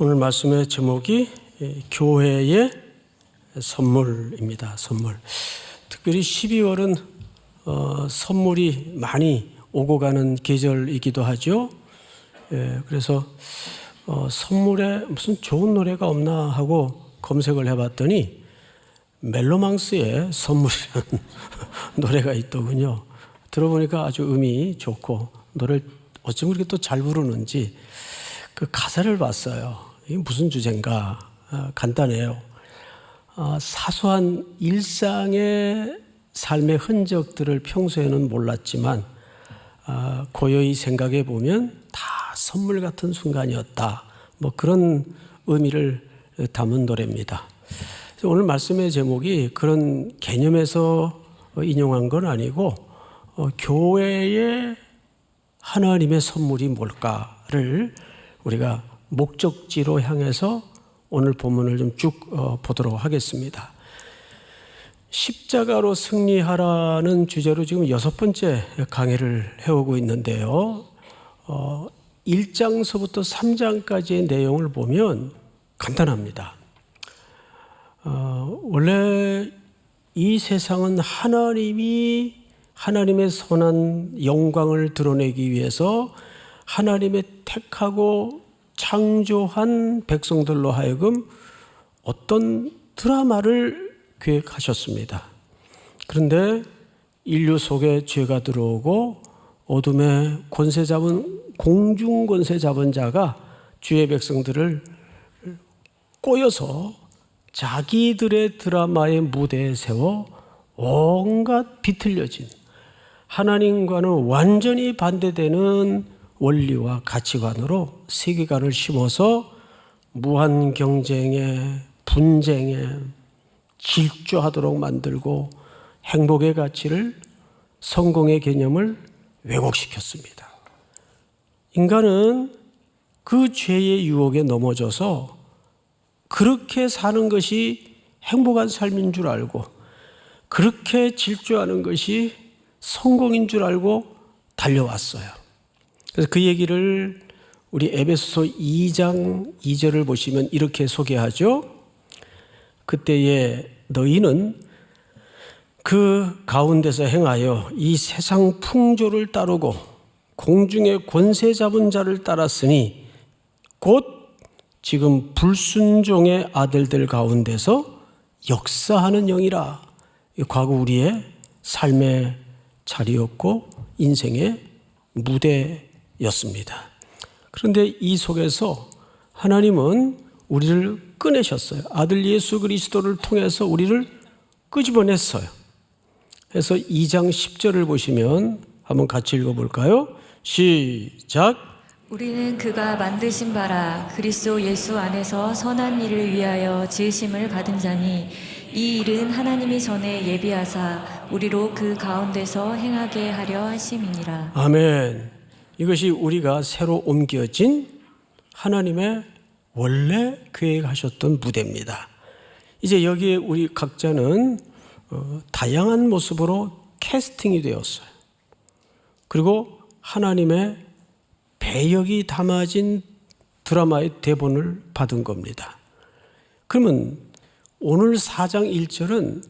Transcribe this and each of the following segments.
오늘 말씀의 제목이 교회의 선물입니다. 선물. 특별히 12월은 선물이 많이 오고 가는 계절이기도 하죠. 그래서 선물에 무슨 좋은 노래가 없나 하고 검색을 해봤더니 멜로망스의 선물이라는 노래가 있더군요. 들어보니까 아주 음이 좋고 노래를 어쩜 그렇게 또 잘 부르는지 그 가사를 봤어요. 이게 무슨 주제인가? 간단해요. 사소한 일상의 삶의 흔적들을 평소에는 몰랐지만 고요히 생각해 보면 다 선물 같은 순간이었다. 뭐 그런 의미를 담은 노래입니다. 오늘 말씀의 제목이 그런 개념에서 인용한 건 아니고 교회의 하나님의 선물이 뭘까를 우리가 목적지로 향해서 오늘 본문을 좀 쭉 보도록 하겠습니다. 십자가로 승리하라는 주제로 지금 6번째 강의를 해오고 있는데요. 1장서부터 3장까지의 내용을 보면 간단합니다. 원래 이 세상은 하나님의 선한 영광을 드러내기 위해서 하나님의 택하고 창조한 백성들로 하여금 어떤 드라마를 계획하셨습니다. 그런데 인류 속에 죄가 들어오고 어둠의 권세 잡은 공중 권세 잡은 자가 주의 백성들을 꼬여서 자기들의 드라마의 무대에 세워 온갖 비틀려진 하나님과는 완전히 반대되는 원리와 가치관으로 세계관을 심어서 무한 경쟁에 분쟁에 질주하도록 만들고 행복의 가치를 성공의 개념을 왜곡시켰습니다. 인간은 그 죄의 유혹에 넘어져서 그렇게 사는 것이 행복한 삶인 줄 알고 그렇게 질주하는 것이 성공인 줄 알고 달려왔어요. 그래서 그 얘기를 우리 에베소서 2장 2절을 보시면 이렇게 소개하죠. 그때에 너희는 그 가운데서 행하여 이 세상 풍조를 따르고 공중의 권세 잡은 자를 따랐으니 곧 지금 불순종의 아들들 가운데서 역사하는 영이라. 과거 우리의 삶의 자리였고 인생의 무대였습니다. 그런데 이 속에서 하나님은 우리를 꺼내셨어요. 아들 예수 그리스도를 통해서 우리를 끄집어냈어요. 그래서 2장 10절을 보시면 한번 같이 읽어볼까요? 시작. 우리는 그가 만드신 바라 그리스도 예수 안에서 선한 일을 위하여 지으심을 받은 자니 이 일은 하나님이 전에 예비하사 우리로 그 가운데서 행하게 하려 하심이니라. 아멘. 이것이 우리가 새로 옮겨진 하나님의 원래 계획하셨던 무대입니다. 이제 여기에 우리 각자는 다양한 모습으로 캐스팅이 되었어요. 그리고 하나님의 배역이 담아진 드라마의 대본을 받은 겁니다. 그러면 오늘 4장 1절은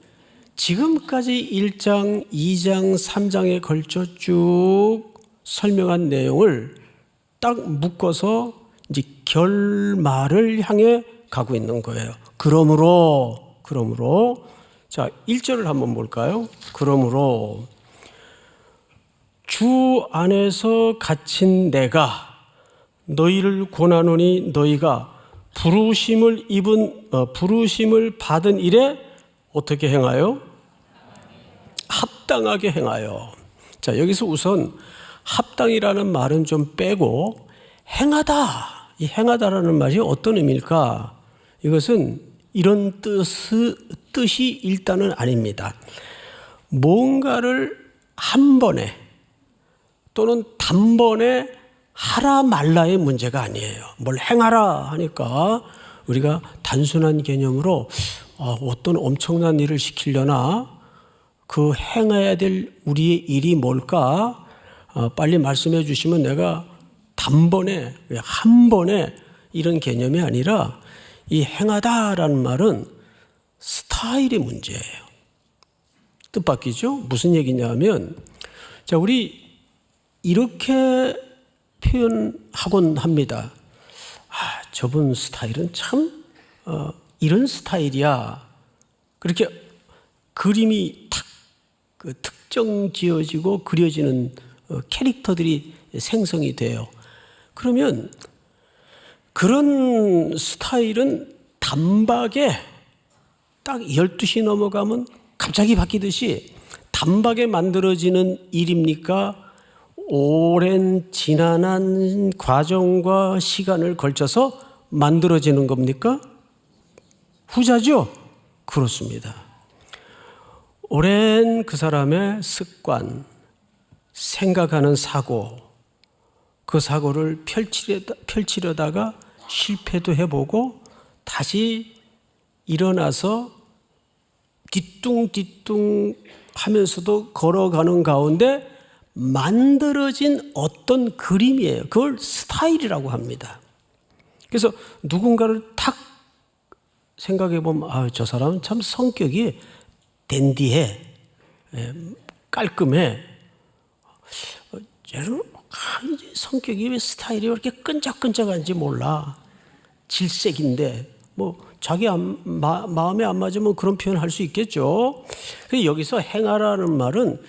지금까지 1장, 2장, 3장에 걸쳐 쭉 설명한 내용을 딱 묶어서 이제 결말을 향해 가고 있는 거예요. 그러므로 자 1절을 한번 볼까요? 그러므로 주 안에서 갇힌 내가 너희를 권하노니 너희가 부르심을 받은 일에 어떻게 행하여? 합당하게 행하여. 자, 여기서 우선 합당이라는 말은 좀 빼고 행하다. 이 행하다라는 말이 어떤 의미일까? 이것은 이런 뜻이 일단은 아닙니다. 뭔가를 한 번에 또는 단번에 하라 말라의 문제가 아니에요. 뭘 행하라 하니까 우리가 단순한 개념으로 어떤 엄청난 일을 시키려나 그 행해야 될 우리의 일이 뭘까? 빨리 말씀해 주시면 내가 단번에 한 번에 이런 개념이 아니라 이 행하다라는 말은 스타일의 문제예요. 뜻밖이죠? 무슨 얘기냐면, 자, 우리 이렇게 표현하곤 합니다. 아, 저분 스타일은 참 이런 스타일이야. 그렇게 그림이 탁 그 특정 지어지고 그려지는 캐릭터들이 생성이 돼요. 그러면 그런 스타일은 단박에 딱 12시 넘어가면 갑자기 바뀌듯이 단박에 만들어지는 일입니까? 오랜 지난한 과정과 시간을 걸쳐서 만들어지는 겁니까? 후자죠? 그렇습니다. 오랜 그 사람의 습관, 생각하는 사고, 그 사고를 펼치려다가 실패도 해보고 다시 일어나서 뒤뚱뒤뚱 하면서도 걸어가는 가운데 만들어진 어떤 그림이에요. 그걸 스타일이라고 합니다. 그래서 누군가를 탁 생각해 보면, 아, 저 사람은 참 성격이 댄디해, 깔끔해. 쟤는 성격이 왜 스타일이 왜 이렇게 끈적끈적한지 몰라. 질색인데 뭐 자기 마음에 안 맞으면 그런 표현 할 수 있겠죠. 여기서 행하라는 말은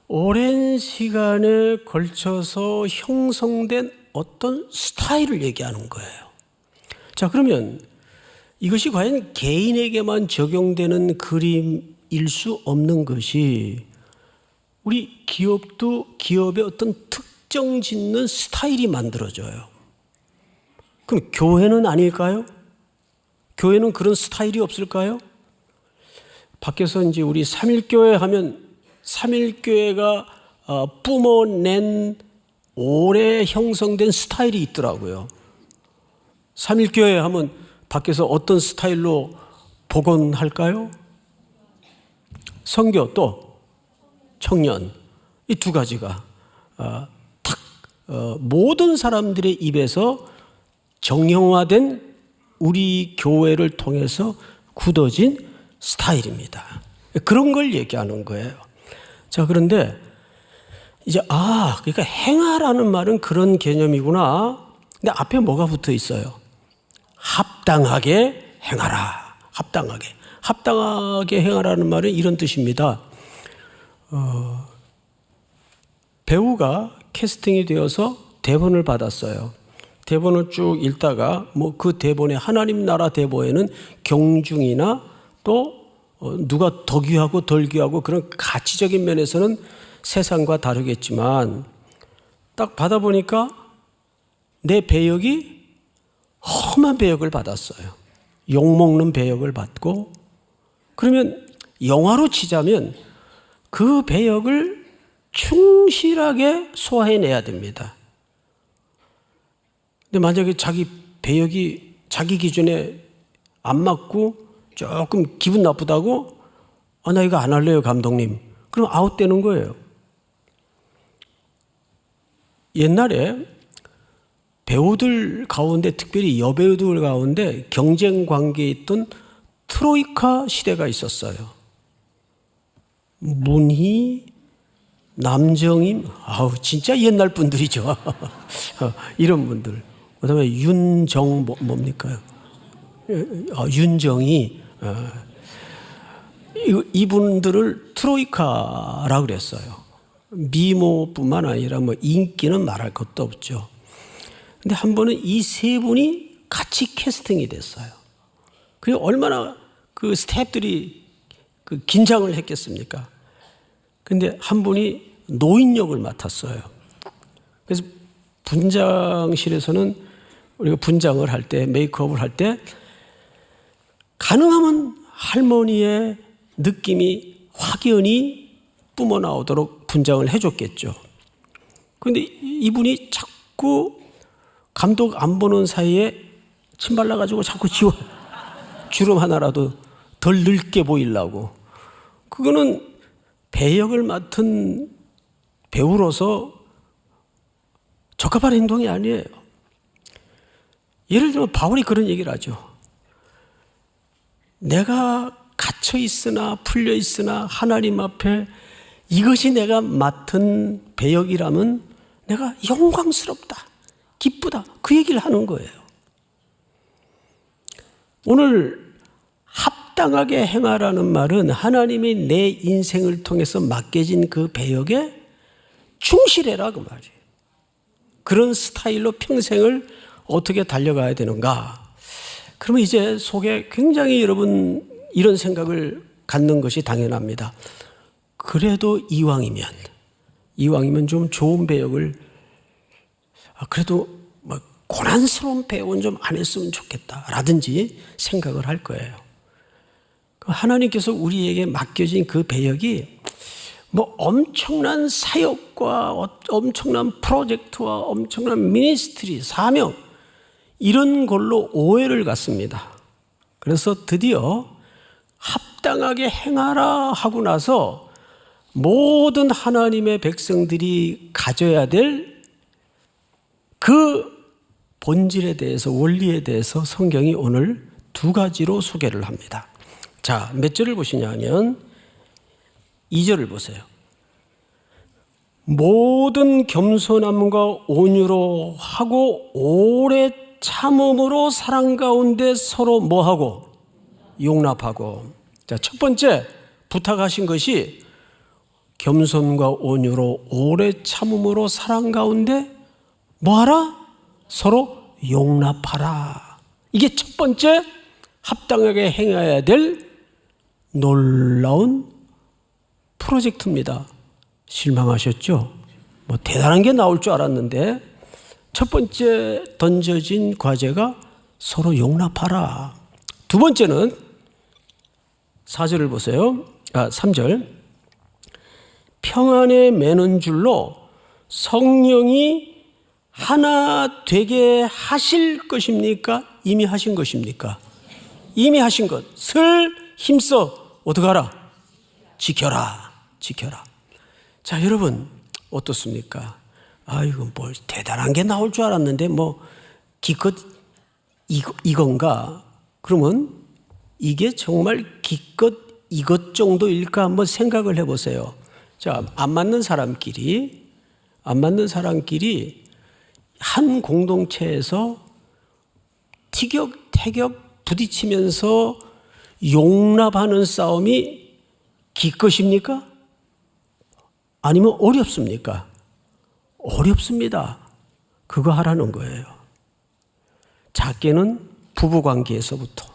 오랜 시간에 걸쳐서 형성된 어떤 스타일을 얘기하는 거예요. 자, 그러면 이것이 과연 개인에게만 적용되는 그림일 수 없는 것이 우리 기업도 기업의 어떤 특정 짓는 스타일이 만들어져요. 그럼 교회는 아닐까요? 교회는 그런 스타일이 없을까요? 밖에서 이제 우리 삼일교회 하면 삼일교회가 뿜어낸 오래 형성된 스타일이 있더라고요. 삼일교회 하면 밖에서 어떤 스타일로 복원할까요? 선교 또 청년, 이 두 가지가 모든 사람들의 입에서 정형화된 우리 교회를 통해서 굳어진 스타일입니다. 그런 걸 얘기하는 거예요. 자, 그런데 이제 그러니까 행하라는 말은 그런 개념이구나. 근데 앞에 뭐가 붙어 있어요? 합당하게 행하라. 합당하게 행하라는 말은 이런 뜻입니다. 배우가 캐스팅이 되어서 대본을 받았어요. 대본을 쭉 읽다가 뭐 그 대본에 하나님 나라 대본에는 경중이나 또 누가 더 귀하고 덜 귀하고 그런 가치적인 면에서는 세상과 다르겠지만 딱 받아보니까 내 배역이 험한 배역을 받았어요. 욕먹는 배역을 받고, 그러면 영화로 치자면 그 배역을 충실하게 소화해내야 됩니다. 근데 만약에 자기 배역이 자기 기준에 안 맞고 조금 기분 나쁘다고, 나 이거 안 할래요, 감독님. 그럼 아웃되는 거예요. 옛날에 배우들 가운데, 특별히 여배우들 가운데 경쟁 관계에 있던 트로이카 시대가 있었어요. 문희, 남정임, 진짜 옛날 분들이죠. 이런 분들. 그 다음에 뭡니까? 윤정이, 이분들을 트로이카라고 그랬어요. 미모뿐만 아니라 뭐 인기는 말할 것도 없죠. 근데 한 번은 이 세 분이 같이 캐스팅이 됐어요. 그게 얼마나 그 스태프들이 그 긴장을 했겠습니까? 근데 한 분이 노인 역을 맡았어요. 그래서 분장실에서는 우리가 분장을 할 때, 메이크업을 할 때 가능하면 할머니의 느낌이 확연히 뿜어 나오도록 분장을 해줬겠죠. 그런데 이분이 자꾸 감독 안 보는 사이에 침 발라가지고 자꾸 주름 하나라도 덜 늙게 보이려고. 그거는 배역을 맡은 배우로서 적합한 행동이 아니에요. 예를 들면 바울이 그런 얘기를 하죠. 내가 갇혀 있으나 풀려 있으나 하나님 앞에 이것이 내가 맡은 배역이라면 내가 영광스럽다, 기쁘다, 그 얘기를 하는 거예요. 오늘 합당하게 행하라는 말은 하나님이 내 인생을 통해서 맡겨진 그 배역에 충실해라, 그 말이에요. 그런 스타일로 평생을 어떻게 달려가야 되는가? 그러면 이제 속에 굉장히 여러분 이런 생각을 갖는 것이 당연합니다. 그래도 이왕이면 좀 좋은 배역을, 그래도 뭐 고난스러운 배역은 좀 안 했으면 좋겠다라든지 생각을 할 거예요. 하나님께서 우리에게 맡겨진 그 배역이 뭐 엄청난 사역과 엄청난 프로젝트와 엄청난 미니스트리, 사명, 이런 걸로 오해를 갖습니다. 그래서 드디어 합당하게 행하라 하고 나서 모든 하나님의 백성들이 가져야 될 그 본질에 대해서, 원리에 대해서 성경이 오늘 두 가지로 소개를 합니다. 자, 몇 절을 보시냐 하면 2절을 보세요. 모든 겸손함과 온유로 하고 오래 참음으로 사랑 가운데 서로 뭐하고? 용납하고. 자, 첫 번째 부탁하신 것이 겸손과 온유로 오래 참음으로 사랑 가운데 뭐하라? 서로 용납하라. 이게 첫 번째 합당하게 행해야 될 놀라운 프로젝트입니다. 실망하셨죠? 뭐 대단한 게 나올 줄 알았는데 첫 번째 던져진 과제가 서로 용납하라. 두 번째는 4절을 보세요. 3절. 평안에 매는 줄로 성령이 하나 되게 하실 것입니까? 이미 하신 것입니까? 이미 하신 것을 힘써 어떻게 하라? 지켜라. 자, 여러분 어떻습니까? 이거 뭐 대단한 게 나올 줄 알았는데 뭐 기껏 이건가? 그러면 이게 정말 기껏 이것 정도일까 한번 생각을 해보세요. 자, 안 맞는 사람끼리 한 공동체에서 티격태격 부딪히면서 용납하는 싸움이 기껏입니까? 아니면 어렵습니까? 어렵습니다. 그거 하라는 거예요. 작게는 부부관계에서부터.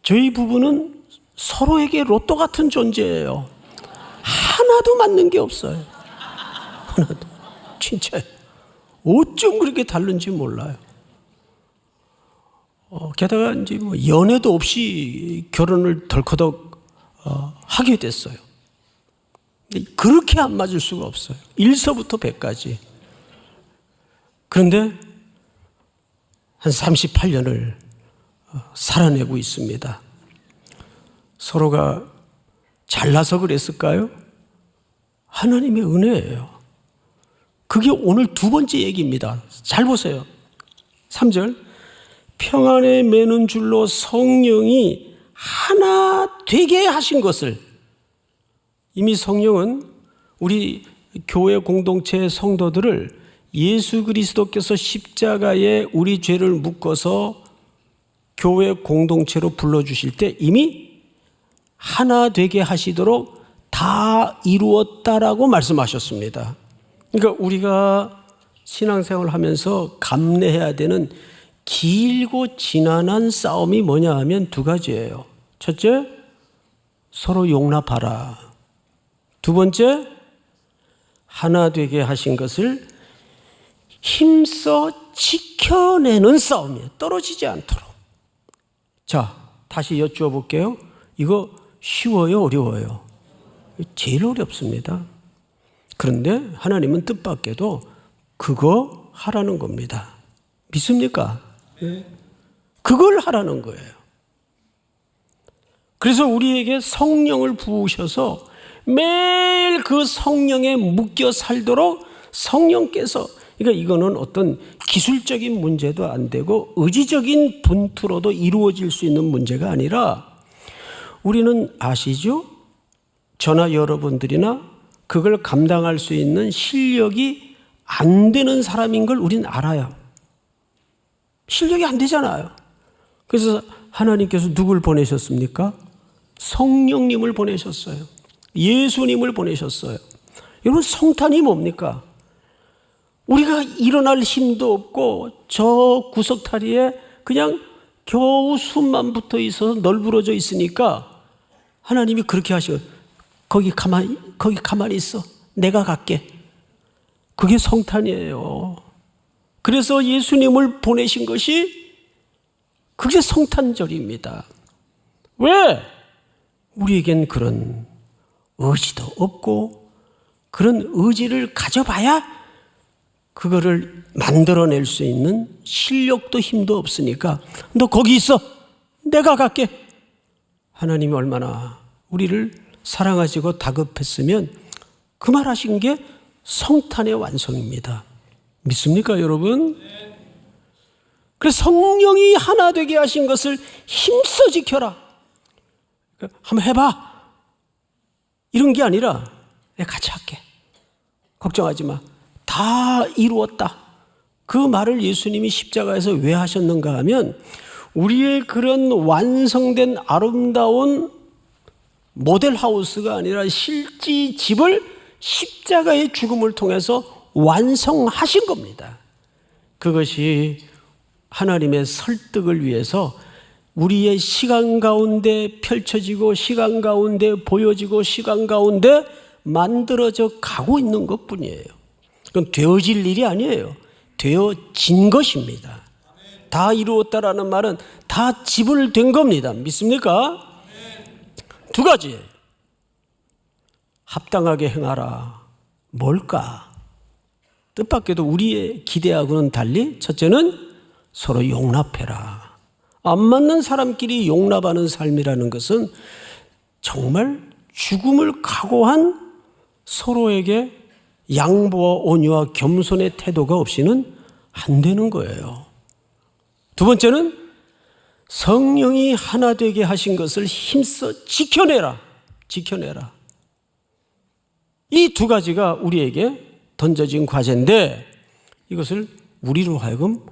저희 부부는 서로에게 로또 같은 존재예요. 하나도 맞는 게 없어요. 하나도. 진짜요. 어쩜 그렇게 다른지 몰라요. 게다가 이제 뭐 연애도 없이 결혼을 덜커덕 하게 됐어요. 그렇게 안 맞을 수가 없어요. 1서부터 100까지. 그런데 한 38년을 살아내고 있습니다. 서로가 잘나서 그랬을까요? 하나님의 은혜예요. 그게 오늘 두 번째 얘기입니다. 잘 보세요. 3절. 평안에 매는 줄로 성령이 하나 되게 하신 것을. 이미 성령은 우리 교회 공동체 성도들을 예수 그리스도께서 십자가에 우리 죄를 묶어서 교회 공동체로 불러주실 때 이미 하나 되게 하시도록 다 이루었다라고 말씀하셨습니다. 그러니까 우리가 신앙생활을 하면서 감내해야 되는 길고 지난한 싸움이 뭐냐 하면 두 가지예요. 첫째, 서로 용납하라. 두 번째, 하나 되게 하신 것을 힘써 지켜내는 싸움이에요. 떨어지지 않도록. 자, 다시 여쭈어 볼게요. 이거 쉬워요, 어려워요? 제일 어렵습니다. 그런데 하나님은 뜻밖에도 그거 하라는 겁니다. 믿습니까? 네. 그걸 하라는 거예요. 그래서 우리에게 성령을 부으셔서 매일 그 성령에 묶여 살도록 성령께서 그러니까 이거는 어떤 기술적인 문제도 안 되고 의지적인 분투로도 이루어질 수 있는 문제가 아니라 우리는 아시죠? 저나 여러분들이나 그걸 감당할 수 있는 실력이 안 되는 사람인 걸 우리는 알아요. 실력이 안 되잖아요. 그래서 하나님께서 누굴 보내셨습니까? 성령님을 보내셨어요. 예수님을 보내셨어요. 여러분, 성탄이 뭡니까? 우리가 일어날 힘도 없고 저 구석다리에 그냥 겨우 숨만 붙어 있어서 널브러져 있으니까 하나님이 그렇게 하셔. 거기 가만히 있어. 내가 갈게. 그게 성탄이에요. 그래서 예수님을 보내신 것이 그게 성탄절입니다. 왜? 우리에겐 그런 의지도 없고 그런 의지를 가져봐야 그거를 만들어낼 수 있는 실력도 힘도 없으니까 너 거기 있어. 내가 갈게. 하나님이 얼마나 우리를 사랑하시고 다급했으면 그 말하신 게 성탄의 완성입니다. 믿습니까, 여러분? 그래서 성령이 하나 되게 하신 것을 힘써 지켜라. 한번 해봐. 이런 게 아니라 내가 같이 할게. 걱정하지 마. 다 이루었다. 그 말을 예수님이 십자가에서 왜 하셨는가 하면 우리의 그런 완성된 아름다운 모델하우스가 아니라 실제 집을 십자가의 죽음을 통해서 완성하신 겁니다. 그것이 하나님의 설득을 위해서 우리의 시간 가운데 펼쳐지고 시간 가운데 보여지고 시간 가운데 만들어져 가고 있는 것뿐이에요. 그건 되어질 일이 아니에요. 되어진 것입니다. 다 이루었다라는 말은 다 지불된 겁니다. 믿습니까? 두 가지. 합당하게 행하라. 뭘까? 뜻밖에도 우리의 기대하고는 달리 첫째는 서로 용납해라. 안 맞는 사람끼리 용납하는 삶이라는 것은 정말 죽음을 각오한 서로에게 양보와 온유와 겸손의 태도가 없이는 안 되는 거예요. 두 번째는 성령이 하나 되게 하신 것을 힘써 지켜내라. 지켜내라. 이 두 가지가 우리에게 던져진 과제인데 이것을 우리로 하여금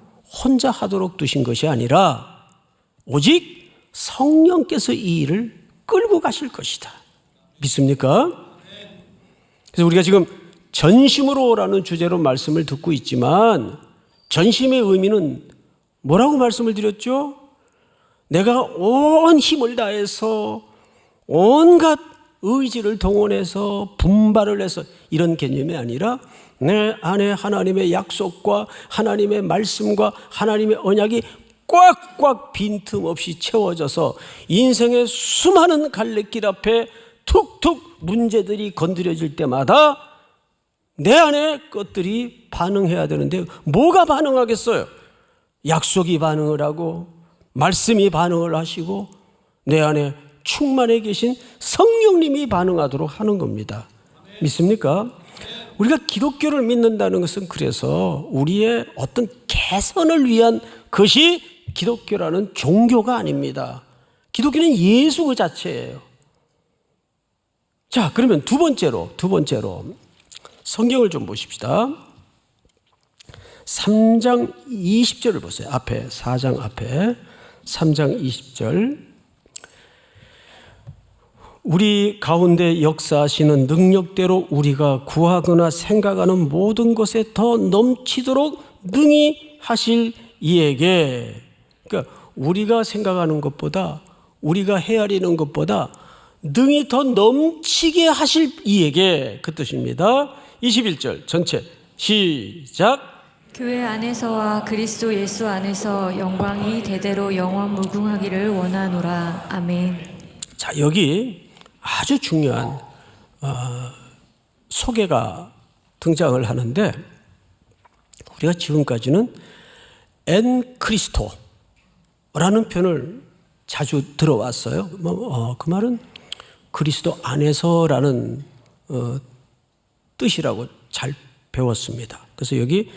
혼자 하도록 두신 것이 아니라 오직 성령께서 이 일을 끌고 가실 것이다. 믿습니까? 그래서 우리가 지금 전심으로라는 주제로 말씀을 듣고 있지만 전심의 의미는 뭐라고 말씀을 드렸죠? 내가 온 힘을 다해서 온갖 의지를 동원해서 분발을 해서 이런 개념이 아니라 내 안에 하나님의 약속과 하나님의 말씀과 하나님의 언약이 꽉꽉 빈틈없이 채워져서 인생의 수많은 갈래길 앞에 툭툭 문제들이 건드려질 때마다 내 안에 것들이 반응해야 되는데 뭐가 반응하겠어요? 약속이 반응을 하고 말씀이 반응을 하시고 내 안에 충만해 계신 성령님이 반응하도록 하는 겁니다. 믿습니까? 우리가 기독교를 믿는다는 것은 그래서 우리의 어떤 개선을 위한 것이 기독교라는 종교가 아닙니다. 기독교는 예수 그 자체예요. 자, 그러면 두 번째로 성경을 좀 보십시다. 3장 20절을 보세요. 앞에 4장 앞에 3장 20절. 우리 가운데 역사하시는 능력대로 우리가 구하거나 생각하는 모든 것에 더 넘치도록 능히 하실 이에게, 그러니까 우리가 생각하는 것보다 우리가 헤아리는 것보다 능히 더 넘치게 하실 이에게, 그 뜻입니다. 21절 전체 시작. 교회 안에서와 그리스도 예수 안에서 영광이 대대로 영원 무궁하기를 원하노라. 아멘. 자, 여기 아주 중요한 소개가 등장을 하는데 우리가 지금까지는 엔 크리스토라는 표현을 자주 들어왔어요. 그 말은 그리스도 안에서라는 뜻이라고 잘 배웠습니다. 그래서 여기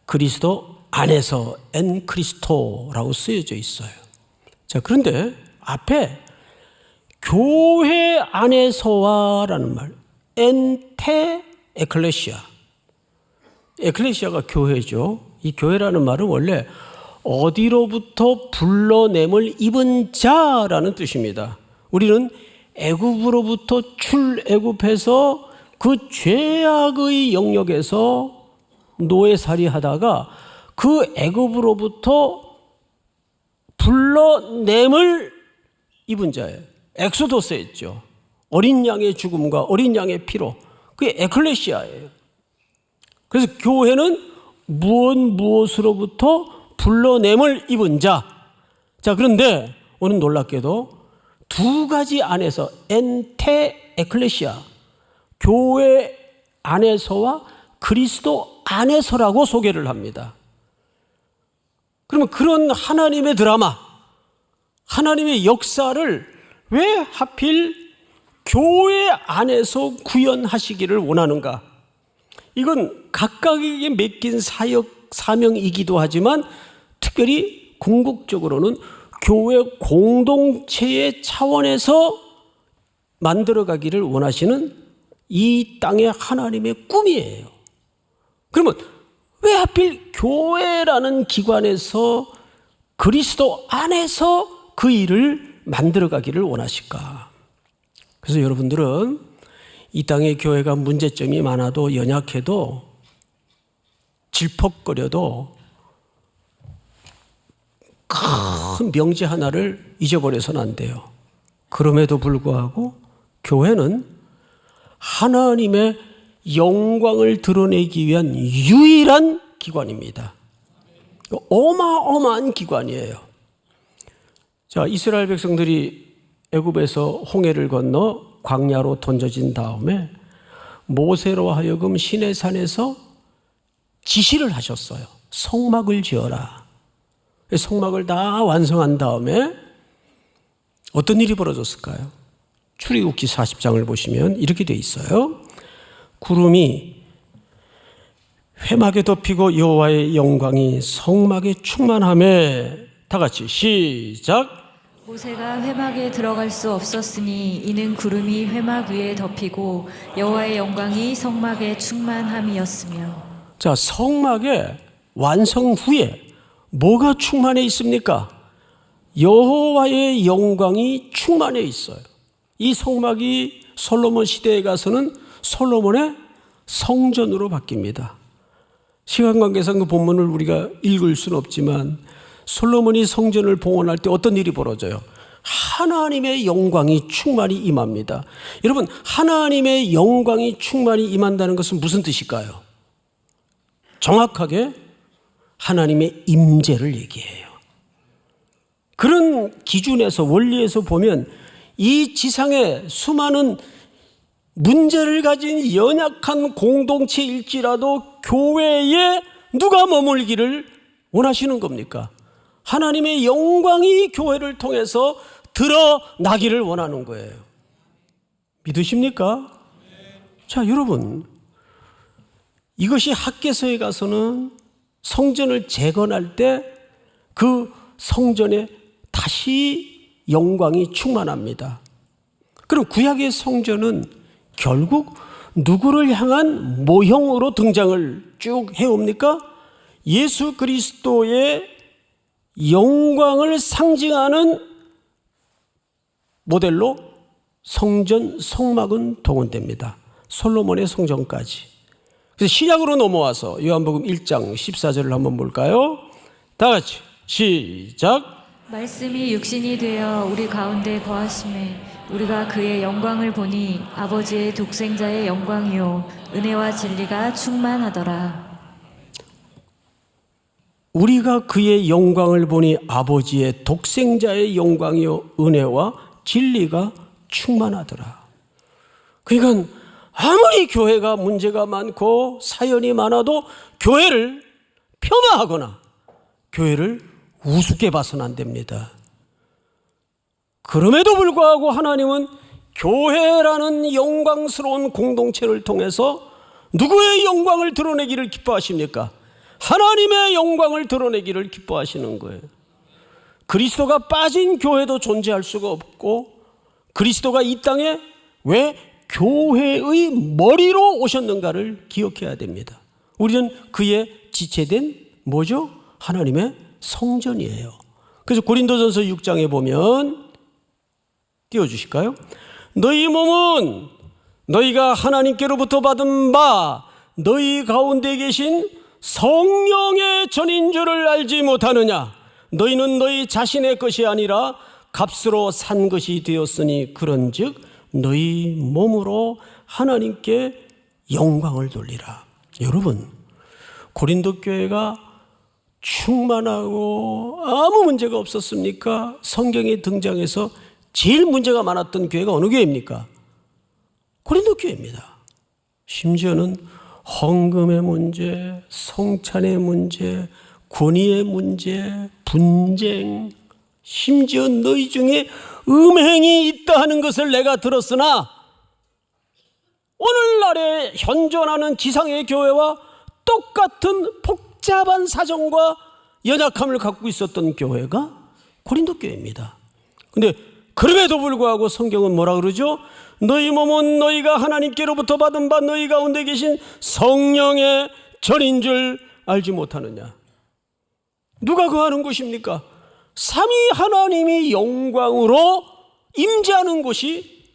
그리스도 안에서 엔 크리스토라고 쓰여져 있어요. 자, 그런데 앞에 교회 안에서와라는 말, 엔테 에클레시아. 에클레시아가 교회죠. 이 교회라는 말은 원래 어디로부터 불러냄을 입은 자라는 뜻입니다. 우리는 애굽으로부터 출애굽해서 그 죄악의 영역에서 노예살이 하다가 그 애굽으로부터 불러냄을 입은 자예요. 엑소더스에 있죠. 어린 양의 죽음과 어린 양의 피로. 그게 에클레시아예요. 그래서 교회는 무엇으로부터 불러냄을 입은 자. 자, 그런데 오늘 놀랍게도 두 가지 안에서 엔테 에클레시아, 교회 안에서와 그리스도 안에서라고 소개를 합니다. 그러면 그런 하나님의 드라마, 하나님의 역사를 왜 하필 교회 안에서 구현하시기를 원하는가? 이건 각각에게 맡긴 사명이기도 하지만 특별히 궁극적으로는 교회 공동체의 차원에서 만들어가기를 원하시는 이 땅의 하나님의 꿈이에요. 그러면 왜 하필 교회라는 기관에서 그리스도 안에서 그 일을 만들어가기를 원하실까? 그래서 여러분들은 이 땅의 교회가 문제점이 많아도 연약해도 질퍽거려도 큰 명제 하나를 잊어버려서는 안 돼요. 그럼에도 불구하고 교회는 하나님의 영광을 드러내기 위한 유일한 기관입니다. 어마어마한 기관이에요. 자, 이스라엘 백성들이 애굽에서 홍해를 건너 광야로 던져진 다음에 모세로 하여금 시내산에서 지시를 하셨어요. 성막을 지어라. 성막을 다 완성한 다음에 어떤 일이 벌어졌을까요? 출애굽기 40장을 보시면 이렇게 돼 있어요. 구름이 회막에 덮이고 여호와의 영광이 성막에 충만하매. 다 같이 시작. 모세가 회막에 들어갈 수 없었으니 이는 구름이 회막 위에 덮이고 여호와의 영광이 성막에 충만함이었으며. 자, 성막의 완성 후에 뭐가 충만해 있습니까? 여호와의 영광이 충만해 있어요. 이 성막이 솔로몬 시대에 가서는 솔로몬의 성전으로 바뀝니다. 시간 관계상 그 본문을 우리가 읽을 수는 없지만 솔로몬이 성전을 봉헌할 때 어떤 일이 벌어져요? 하나님의 영광이 충만히 임합니다. 여러분, 하나님의 영광이 충만히 임한다는 것은 무슨 뜻일까요? 정확하게 하나님의 임재를 얘기해요. 그런 기준에서 원리에서 보면 이 지상에 수많은 문제를 가진 연약한 공동체일지라도 교회에 누가 머물기를 원하시는 겁니까? 하나님의 영광이 교회를 통해서 드러나기를 원하는 거예요. 믿으십니까? 자, 여러분, 이것이 학개서에 가서는 성전을 재건할 때 그 성전에 다시 영광이 충만합니다. 그럼 구약의 성전은 결국 누구를 향한 모형으로 등장을 쭉 해옵니까? 예수 그리스도의 영광을 상징하는 모델로 성전, 성막은 동원됩니다. 솔로몬의 성전까지. 그래서 신약으로 넘어와서 요한복음 1장 14절을 한번 볼까요? 다 같이 시작. 말씀이 육신이 되어 우리 가운데 거하심에 우리가 그의 영광을 보니 아버지의 독생자의 영광이요 은혜와 진리가 충만하더라. 우리가 그의 영광을 보니 아버지의 독생자의 영광이요 은혜와 진리가 충만하더라. 그러니까 아무리 교회가 문제가 많고 사연이 많아도 교회를 폄하하거나 교회를 우습게 봐서는 안 됩니다. 그럼에도 불구하고 하나님은 교회라는 영광스러운 공동체를 통해서 누구의 영광을 드러내기를 기뻐하십니까? 하나님의 영광을 드러내기를 기뻐하시는 거예요. 그리스도가 빠진 교회도 존재할 수가 없고, 그리스도가 이 땅에 왜 교회의 머리로 오셨는가를 기억해야 됩니다. 우리는 그의 지체된 뭐죠? 하나님의 성전이에요. 그래서 고린도전서 6장에 보면 띄워주실까요? 너희 몸은 너희가 하나님께로부터 받은 바 너희 가운데 계신 성령의 전인 줄을 알지 못하느냐? 너희는 너희 자신의 것이 아니라 값으로 산 것이 되었으니 그런즉 너희 몸으로 하나님께 영광을 돌리라. 여러분, 고린도 교회가 충만하고 아무 문제가 없었습니까? 성경에 등장해서 제일 문제가 많았던 교회가 어느 교회입니까? 고린도 교회입니다. 심지어는 헌금의 문제, 성찬의 문제, 권위의 문제, 분쟁, 심지어 너희 중에 음행이 있다 하는 것을 내가 들었으나 오늘날에 현존하는 지상의 교회와 똑같은 복잡한 사정과 연약함을 갖고 있었던 교회가 고린도 교회입니다. 그런데 그럼에도 불구하고 성경은 뭐라 그러죠? 너희 몸은 너희가 하나님께로부터 받은 바 너희 가운데 계신 성령의 전인 줄 알지 못하느냐? 누가 거하는 곳입니까? 삼위 하나님이 영광으로 임재하는 곳이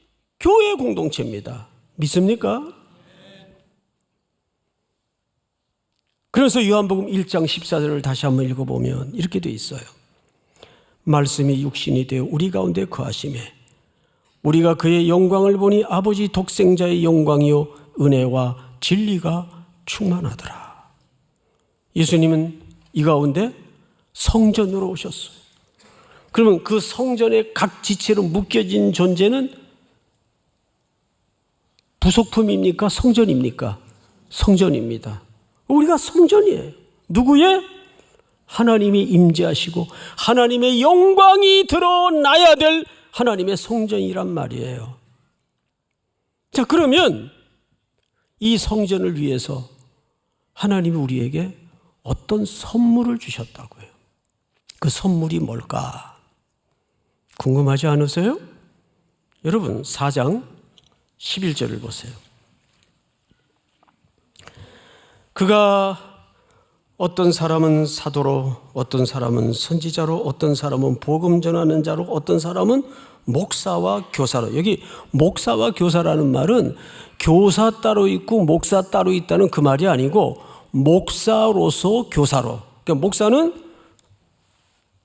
교회 공동체입니다. 믿습니까? 그래서 요한복음 1장 14절을 다시 한번 읽어보면 이렇게 되어 있어요. 말씀이 육신이 되어 우리 가운데 거하심에 우리가 그의 영광을 보니 아버지 독생자의 영광이요 은혜와 진리가 충만하더라. 예수님은 이 가운데 성전으로 오셨어요. 그러면 그 성전의 각 지체로 묶여진 존재는 부속품입니까? 성전입니까? 성전입니다. 우리가 성전이에요. 누구의? 하나님이 임재하시고 하나님의 영광이 드러나야 될 하나님의 성전이란 말이에요. 자, 그러면 이 성전을 위해서 하나님이 우리에게 어떤 선물을 주셨다고요? 그 선물이 뭘까? 궁금하지 않으세요? 여러분 4장 11절을 보세요. 그가 어떤 사람은 사도로, 어떤 사람은 선지자로, 어떤 사람은 복음 전하는 자로, 어떤 사람은 목사와 교사로. 여기 목사와 교사라는 말은 교사 따로 있고 목사 따로 있다는 그 말이 아니고 목사로서 교사로. 그러니까 목사는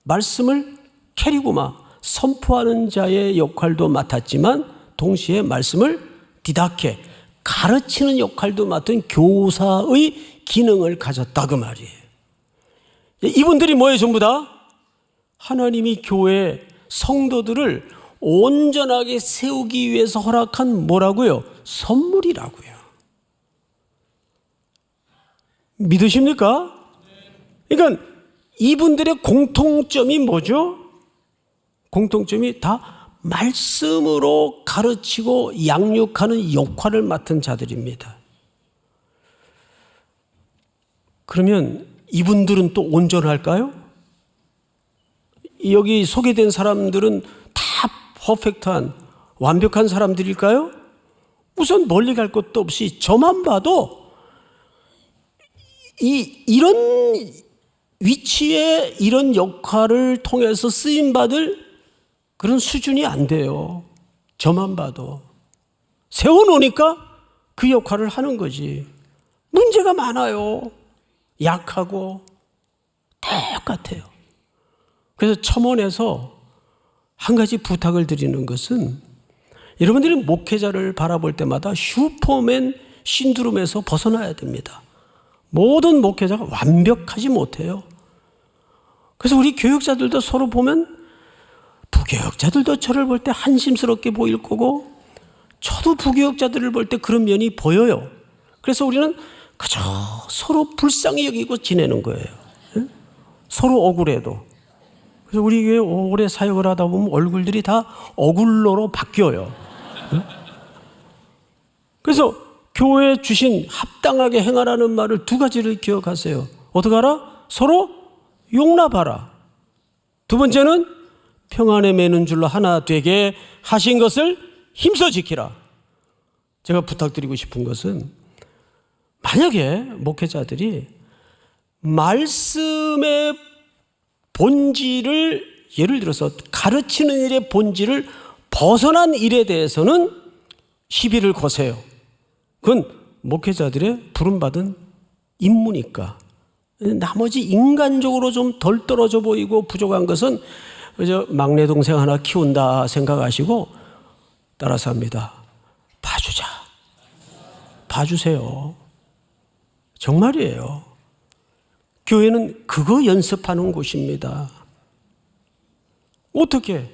말씀을 캐리고마 선포하는 자의 역할도 맡았지만 동시에 말씀을 디다케 가르치는 역할도 맡은 교사의 기능을 가졌다 그 말이에요. 이분들이 뭐예요? 전부 다 하나님이 교회 성도들을 온전하게 세우기 위해서 허락한 뭐라고요? 선물이라고요. 믿으십니까? 그러니까 이분들의 공통점이 뭐죠? 공통점이 다 말씀으로 가르치고 양육하는 역할을 맡은 자들입니다. 그러면 이분들은 또 온전할까요? 여기 소개된 사람들은 다 퍼펙트한 완벽한 사람들일까요? 우선 멀리 갈 것도 없이 저만 봐도 이런 위치에 이런 역할을 통해서 쓰임받을 그런 수준이 안 돼요. 저만 봐도. 세워놓으니까 그 역할을 하는 거지. 문제가 많아요. 약하고 똑같아요. 그래서 첨언해서 한 가지 부탁을 드리는 것은 여러분들이 목회자를 바라볼 때마다 슈퍼맨 신드롬에서 벗어나야 됩니다. 모든 목회자가 완벽하지 못해요. 그래서 우리 교육자들도 서로 보면 부교육자들도 저를 볼 때 한심스럽게 보일 거고 저도 부교육자들을 볼 때 그런 면이 보여요. 그래서 우리는 그저 서로 불쌍히 여기고 지내는 거예요. 서로 억울해도. 그래서 우리 교회 오래 사역을 하다 보면 얼굴들이 다 어굴로로 바뀌어요. 그래서 교회에 주신 합당하게 행하라는 말을 두 가지를 기억하세요. 어떻게 하라? 서로 용납하라. 두 번째는 평안에 매는 줄로 하나 되게 하신 것을 힘써 지키라. 제가 부탁드리고 싶은 것은 만약에 목회자들이 말씀의 본질을, 예를 들어서 가르치는 일의 본질을 벗어난 일에 대해서는 시비를 거세요. 그건 목회자들의 부름받은 임무니까. 나머지 인간적으로 좀 덜 떨어져 보이고 부족한 것은 그저 막내 동생 하나 키운다 생각하시고 따라서 합니다. 봐주자. 봐주세요. 정말이에요. 교회는 그거 연습하는 곳입니다. 어떻게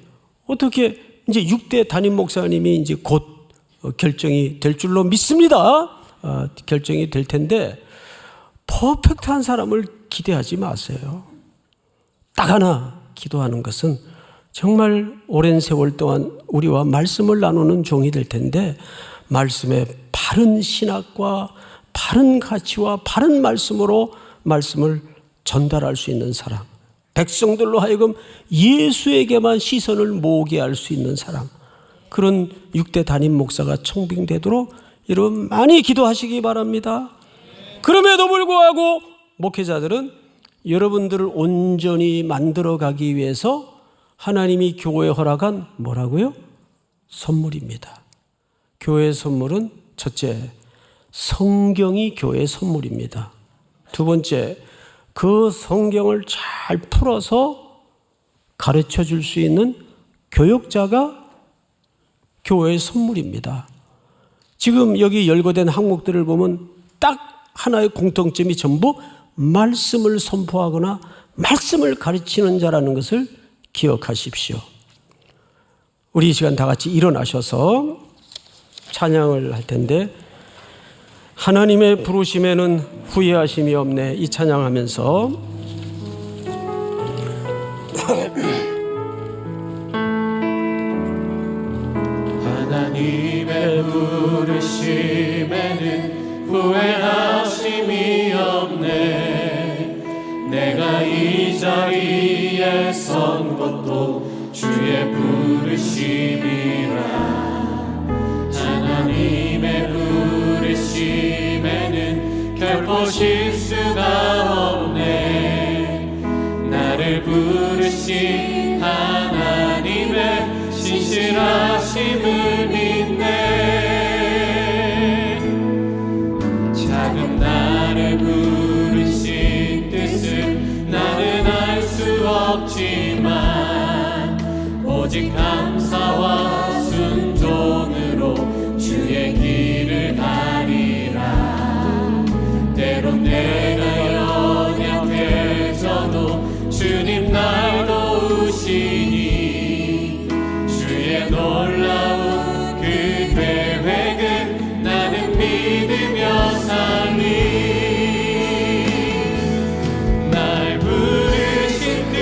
이제 6대 담임 목사님이 이제 곧 결정이 될 줄로 믿습니다. 결정이 될 텐데 퍼펙트한 사람을 기대하지 마세요. 딱 하나 기도하는 것은 정말 오랜 세월 동안 우리와 말씀을 나누는 종이 될 텐데 말씀의 바른 신학과 바른 가치와 바른 말씀으로 말씀을 전달할 수 있는 사람, 백성들로 하여금 예수에게만 시선을 모으게 할 수 있는 사람, 그런 6대 담임 목사가 청빙되도록 여러분 많이 기도하시기 바랍니다. 그럼에도 불구하고 목회자들은 여러분들을 온전히 만들어가기 위해서 하나님이 교회에 허락한 뭐라고요? 선물입니다. 교회의 선물은 첫째, 성경이 교회의 선물입니다. 두 번째, 그 성경을 잘 풀어서 가르쳐 줄 수 있는 교역자가 교회의 선물입니다. 지금 여기 열거된 항목들을 보면 딱 하나의 공통점이 전부 말씀을 선포하거나 말씀을 가르치는 자라는 것을 기억하십시오. 우리 이 시간 다 같이 일어나셔서 찬양을 할 텐데 하나님의 부르심에는 후회하심이 없네, 이 찬양하면서 하나님의 부르심에는 후회하심이 없네. 내가 이 자리에 선 것도 주의 부르심이라. 하나님의 부르심에는 결코 실수가 없네. 나를 부르신 하나님의 신실하심을 믿네. 작은 나를 부르신 뜻을 나는 알 수 없지만 오직 감사와 순종으로 주의 길을 가리라. 때론 내가 연약해져도 주님 날 도우시니 주의 놀라운 그 계획을 나는 믿으며 살리. 날 부르신 뜻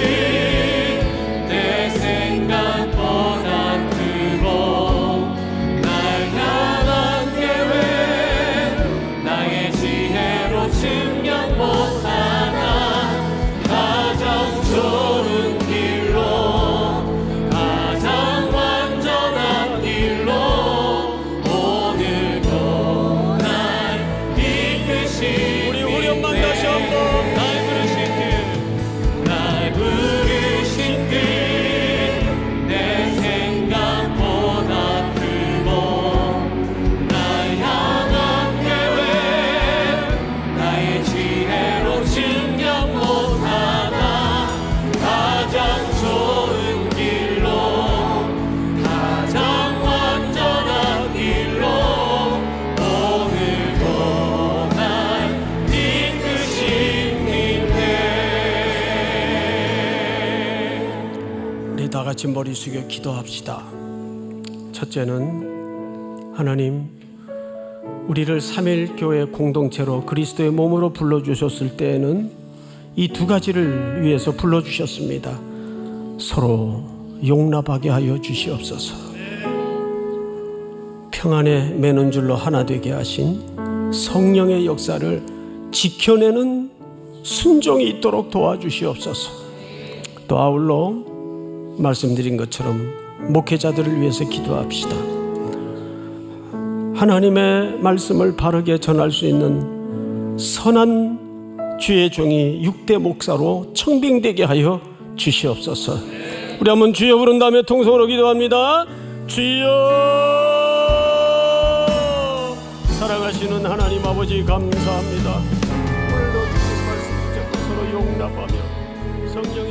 내 생각보다 크고 날 향한 계획 나의 지혜로 증명 못하나 가장 좋은 길로 가장 완전한 길로 오늘도 날 이끄신 우리 후렴만 다시 한번 날 부르신 뜻 내 생각보다 크고 날 향한 계획 나의 지혜로 증명 못하나 가장 좋은 길로 가장 완전한 길로 오늘도 날 이끄신 우리 다 같이 머리 숙여 기도합시다. 첫째는 하나님, 우리를 3일 교회 공동체로 그리스도의 몸으로 불러주셨을 때에는 이 두 가지를 위해서 불러주셨습니다. 서로 용납하게 하여 주시옵소서. 평안에 매는 줄로 하나 되게 하신 성령의 역사를 지켜내는 순종이 있도록 도와주시옵소서. 또 아울러 말씀드린 것처럼 목회자들을 위해서 기도합시다. 하나님의 말씀을 바르게 전할 수 있는 선한 주의 종이 6대 목사로 청빙되게 하여 주시옵소서. 우리 한번 주여 부른 다음에 통성으로 기도합니다. 주여, 사랑하시는 하나님 아버지 감사합니다. 오늘도 주신 말씀 붙잡고 서로 용납하며 성령이